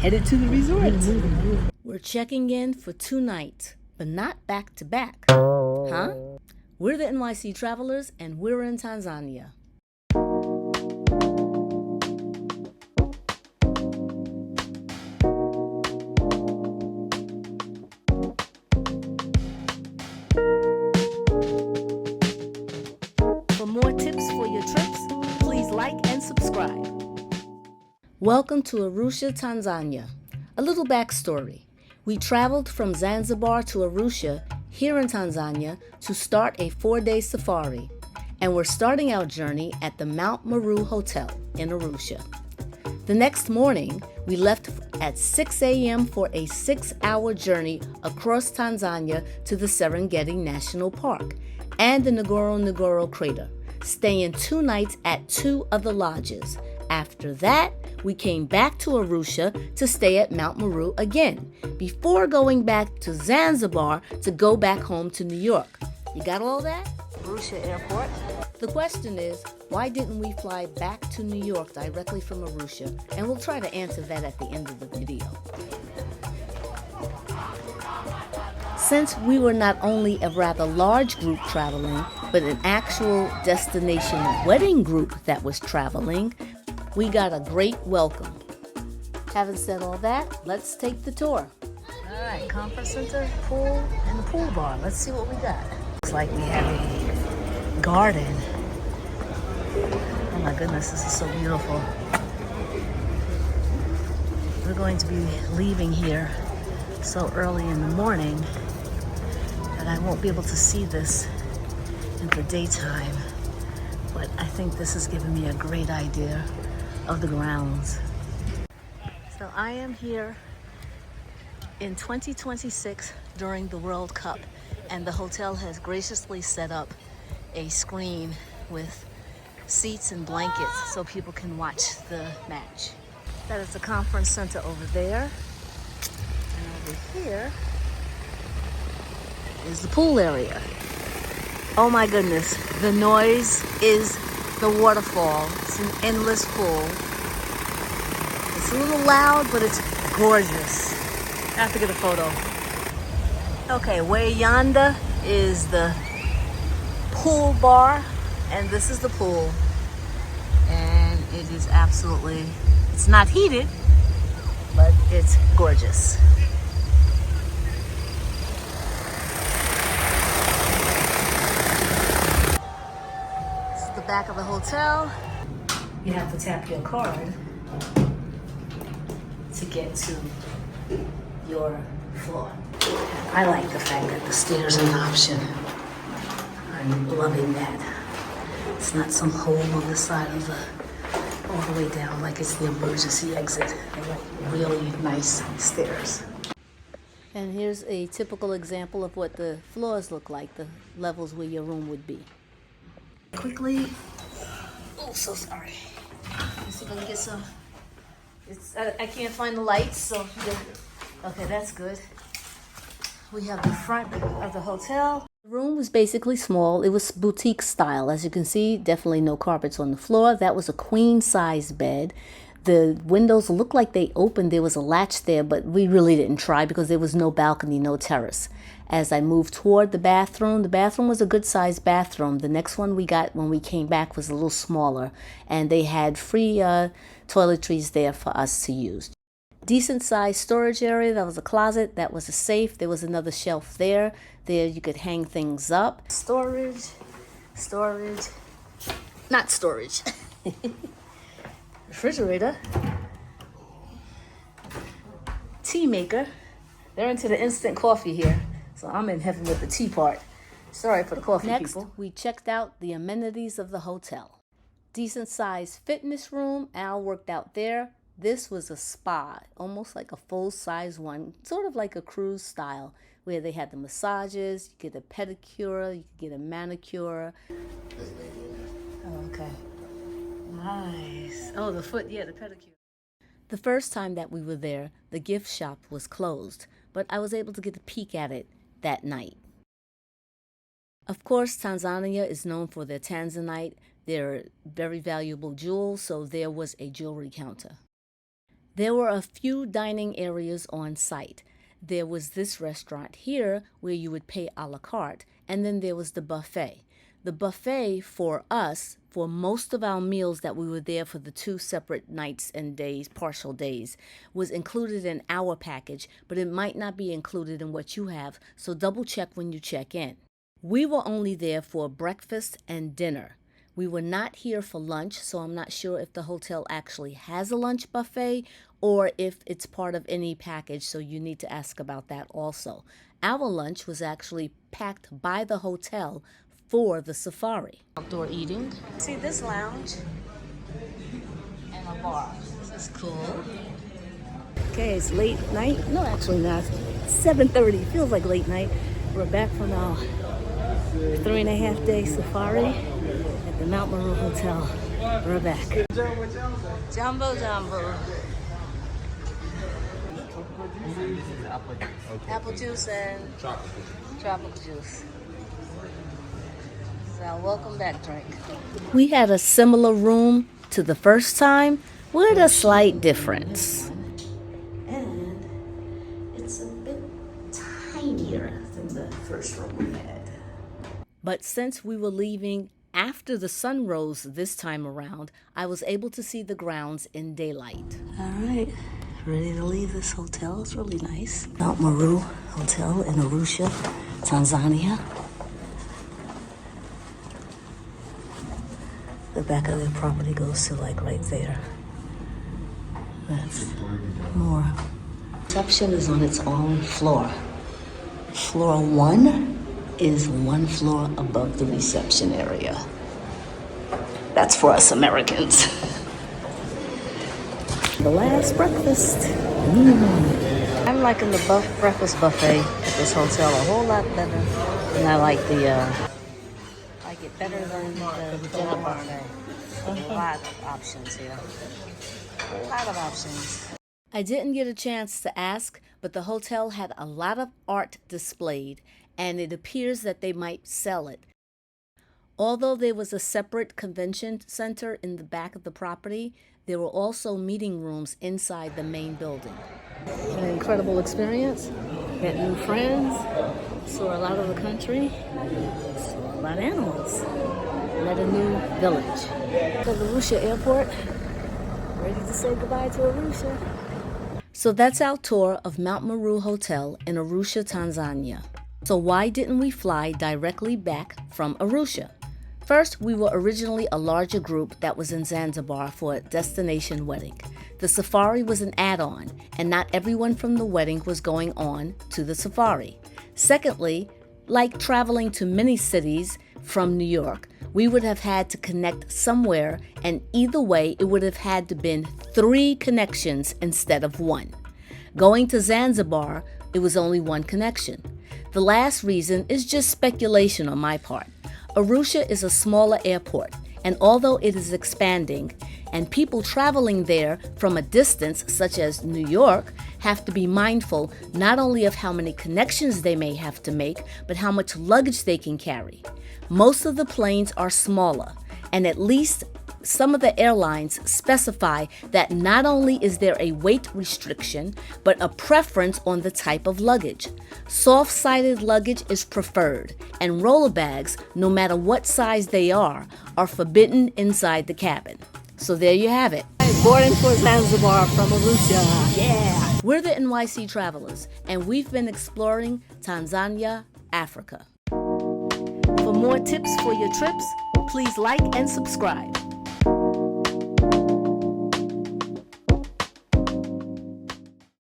headed to the resort. We're checking in for 2 nights, but not back to back. Huh? We're the NYC Travelers, and we're in Tanzania. For more tips for your trips, please like and subscribe. Welcome to Arusha, Tanzania. A little backstory. We traveled from Zanzibar to Arusha, here in Tanzania, to start a 4-day safari. And we're starting our journey at the Mount Meru Hotel in Arusha. The next morning, we left at 6 a.m. for a 6-hour journey across Tanzania to the Serengeti National Park and the Ngorongoro crater, staying 2 nights at 2 of the lodges. After that, we came back to Arusha to stay at Mount Meru again, before going back to Zanzibar to go back home to New York. You got all that? Arusha Airport. The question is, why didn't we fly back to New York directly from Arusha? And we'll try to answer that at the end of the video. Since we were not only a rather large group traveling, but an actual destination wedding group that was traveling, we got a great welcome. Having said all that, let's take the tour. All right, conference center, pool, and the pool bar. Let's see what we got. Looks like we have a garden. Oh my goodness, this is so beautiful. We're going to be leaving here so early in the morning that I won't be able to see this in the daytime. But I think this is giving me a great idea of the grounds. So I am here in 2026 during the World Cup, and the hotel has graciously set up a screen with seats and blankets so people can watch the match. That is the conference center over there, and over here is the pool area. Oh my goodness, the noise is the waterfall. It's an endless pool. It's a little loud, but it's gorgeous. I have to get a photo. Okay, way yonder is the pool bar, and this is the pool. And it is absolutely, it's not heated, but it's gorgeous. Back of the hotel. You have to tap your card to get to your floor. I like the fact that the stairs are an option. I'm loving that. It's not some hole on the side of all the way down like it's the emergency exit. They're like really nice stairs. And here's a typical example of what the floors look like, the levels where your room would be. Quickly, oh, so sorry. Let's see if I can get some. I can't find the lights, so okay, that's good. We have the front of the hotel. The room was basically small. It was boutique style. As you can see, definitely no carpets on the floor. That was a queen size bed. The windows looked like they opened. There was a latch there, but we really didn't try because there was no balcony, no terrace. As I moved toward the bathroom was a good sized bathroom. The next one we got when we came back was a little smaller, and they had free toiletries there for us to use. Decent sized storage area. That was a closet. That was a safe. There was another shelf there. There you could hang things up. Storage, not storage. Refrigerator, tea maker. They're into the instant coffee here, so I'm in heaven with the tea part. Sorry for the coffee, people. Next, we checked out the amenities of the hotel. Decent sized fitness room. Al worked out there. This was a spa, almost like a full-size one, sort of like a cruise style, where they had the massages. You get a pedicure, you could get a manicure. Oh, okay. Nice. Oh, the foot, yeah, the pedicure. The first time that we were there, the gift shop was closed, but I was able to get a peek at it that night. Of course, Tanzania is known for their tanzanite. They're very valuable jewels, so there was a jewelry counter. There were a few dining areas on site. There was this restaurant here where you would pay a la carte, and then there was the buffet. The buffet for us, for most of our meals that we were there for the 2 separate nights and days, partial days, was included in our package, but it might not be included in what you have, so double check when you check in. We were only there for breakfast and dinner. We were not here for lunch, so I'm not sure if the hotel actually has a lunch buffet or if it's part of any package, so you need to ask about that also. Our lunch was actually packed by the hotel for the safari. Outdoor eating. See this lounge and a bar. This is cool. Okay, it's late night. No, actually not. 7:30. Feels like late night. We're back from our 3.5 day safari at the Mount Meru Hotel. We're back. Jumbo Jumbo. Apple juice and tropical juice. So welcome back drink. We had a similar room to the first time with a slight difference. And it's a bit tinier than the first room we had. But since we were leaving after the sun rose this time around, I was able to see the grounds in daylight. All right, ready to leave this hotel. It's really nice. Mount Meru Hotel in Arusha, Tanzania. The back of their property goes to like right there. That's more. Reception is on its own floor. Floor 1 is 1 floor above the reception area. That's for us Americans. The last breakfast. I'm liking the breakfast buffet at this hotel a whole lot better. And I like it better than the dinner buffet. A lot of options here. A lot of options. I didn't get a chance to ask, but the hotel had a lot of art displayed, and it appears that they might sell it. Although there was a separate convention center in the back of the property, there were also meeting rooms inside the main building. An incredible experience. Met new friends, saw a lot of the country, saw a lot of animals, met a new village. At the Arusha airport, ready to say goodbye to Arusha. So that's our tour of Mount Meru Hotel in Arusha, Tanzania. So why didn't we fly directly back from Arusha? First, we were originally a larger group that was in Zanzibar for a destination wedding. The safari was an add-on, and not everyone from the wedding was going on to the safari. Secondly, like traveling to many cities from New York, we would have had to connect somewhere, and either way, it would have had to been 3 connections instead of 1. Going to Zanzibar, it was only 1 connection. The last reason is just speculation on my part. Arusha is a smaller airport, and although it is expanding, and people traveling there from a distance, such as New York, have to be mindful not only of how many connections they may have to make, but how much luggage they can carry. Most of the planes are smaller, and at least some of the airlines specify that not only is there a weight restriction, but a preference on the type of luggage. Soft-sided luggage is preferred, and roller bags, no matter what size they are forbidden inside the cabin. So there you have it. Boarding for Zanzibar from Arusha. Yeah! We're the NYC Travelers, and we've been exploring Tanzania, Africa. For more tips for your trips, please like and subscribe.